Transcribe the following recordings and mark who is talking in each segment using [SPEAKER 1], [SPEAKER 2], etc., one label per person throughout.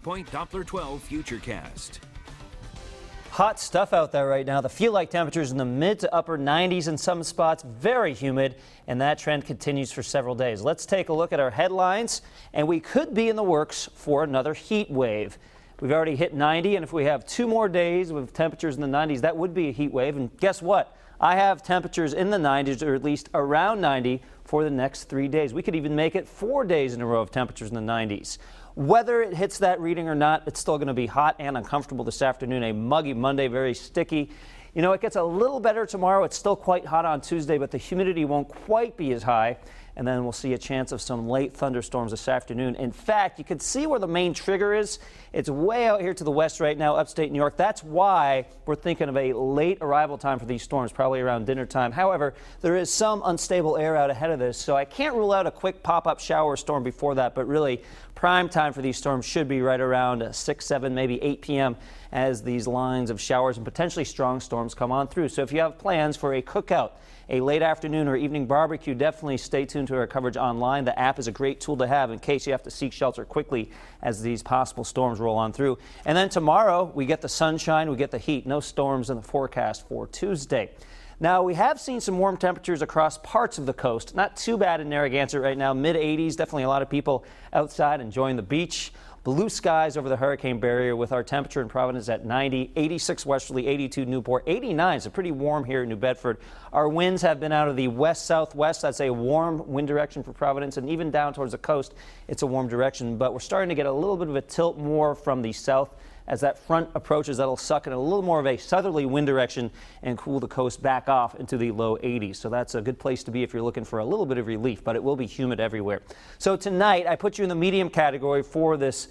[SPEAKER 1] Pinpoint Doppler 12 Futurecast.
[SPEAKER 2] Hot stuff out there right now. The feel-like temperatures in the mid to upper 90s in some spots, very humid, and that trend continues for several days. Let's take a look at our headlines, and we could be in the works for another heat wave. We've already hit 90, and if we have 2 more days with temperatures in the 90s, that would be a heat wave. And guess what? I have temperatures in the 90s, or at least around 90, for the next 3 days. We could even make it 4 days in a row of temperatures in the 90s. Whether it hits that reading or not, it's still going to be hot and uncomfortable this afternoon. A muggy Monday, very sticky. You know, it gets a little better tomorrow. It's still quite hot on Tuesday, but the humidity won't quite be as high. And then we'll see a chance of some late thunderstorms this afternoon. In fact, you can see where the main trigger is. It's way out here to the west right now, upstate New York. That's why we're thinking of a late arrival time for these storms, probably around dinner time. However, there is some unstable air out ahead of this, so I can't rule out a quick pop-up shower storm before that, but really prime time for these storms should be right around 6, 7, maybe 8 p.m. as these lines of showers and potentially strong storms come on through. So if you have plans for a cookout, a late afternoon or evening barbecue, definitely stay tuned to our coverage online. The app is a great tool to have in case you have to seek shelter quickly as these possible storms roll on through. And then tomorrow, we get the sunshine, we get the heat. No storms in the forecast for Tuesday. Now, we have seen some warm temperatures across parts of the coast. Not too bad in Narragansett right now, mid-80s. Definitely a lot of people outside enjoying the beach. Blue skies over the hurricane barrier with our temperature in Providence at 90, 86 westerly, 82 Newport, 89. So pretty warm here in New Bedford. Our winds have been out of the west-southwest. That's a warm wind direction for Providence, and even down towards the coast, it's a warm direction. But we're starting to get a little bit of a tilt more from the south. As that front approaches, that'll suck in a little more of a southerly wind direction and cool the coast back off into the low 80s. So that's a good place to be if you're looking for a little bit of relief, but it will be humid everywhere. So tonight, I put you in the medium category for this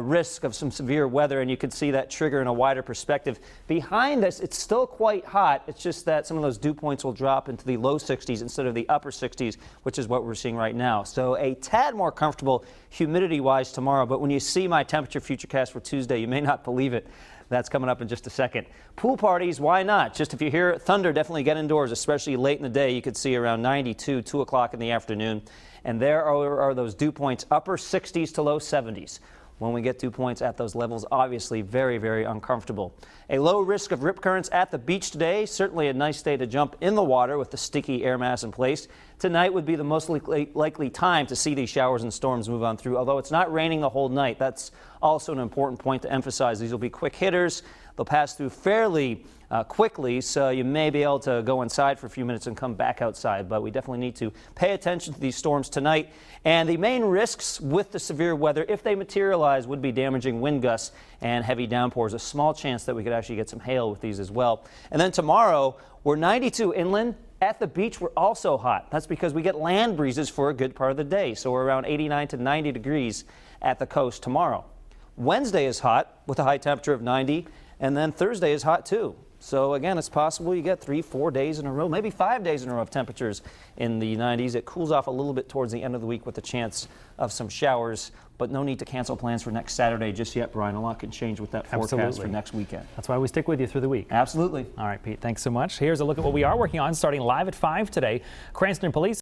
[SPEAKER 2] risk of some severe weather, and you can see that trigger in a wider perspective. Behind this, it's still quite hot. It's just that some of those dew points will drop into the low 60s instead of the upper 60s, which is what we're seeing right now. So a tad more comfortable humidity-wise tomorrow, but when you see my temperature futurecast for Tuesday, you may not believe it. That's coming up in just a second. Pool parties, why not? Just if you hear thunder, definitely get indoors, especially late in the day. You could see around 92, 2 o'clock in the afternoon. And there are those dew points, upper 60s to low 70s. When we get dew points at those levels, obviously very, very uncomfortable. A low risk of rip currents at the beach today. Certainly a nice day to jump in the water with the sticky air mass in place. Tonight would be the most likely time to see these showers and storms move on through, although it's not raining the whole night. That's also an important point to emphasize. These will be quick hitters. They'll pass through fairly quickly, so you may be able to go inside for a few minutes and come back outside, but we definitely need to pay attention to these storms tonight. And the main risks with the severe weather, if they materialize, would be damaging wind gusts and heavy downpours. A small chance that we could actually get some hail with these as well. And then tomorrow, we're 92 inland. At the beach, we're also hot. That's because we get land breezes for a good part of the day, so we're around 89 to 90 degrees at the coast tomorrow. Wednesday is hot with a high temperature of 90, and then Thursday is hot too. So again, it's possible you get 3, 4 days in a row, maybe 5 days in a row of temperatures in the 90s. It cools off a little bit towards the end of the week with a chance of some showers, but no need to cancel plans for next Saturday just yet, Brian. A lot can change with that forecast for next weekend.
[SPEAKER 3] That's why we stick with you through the week.
[SPEAKER 2] Absolutely.
[SPEAKER 3] All right, Pete, thanks so much. Here's a look at what we are working on starting live at 5 today. Cranston Police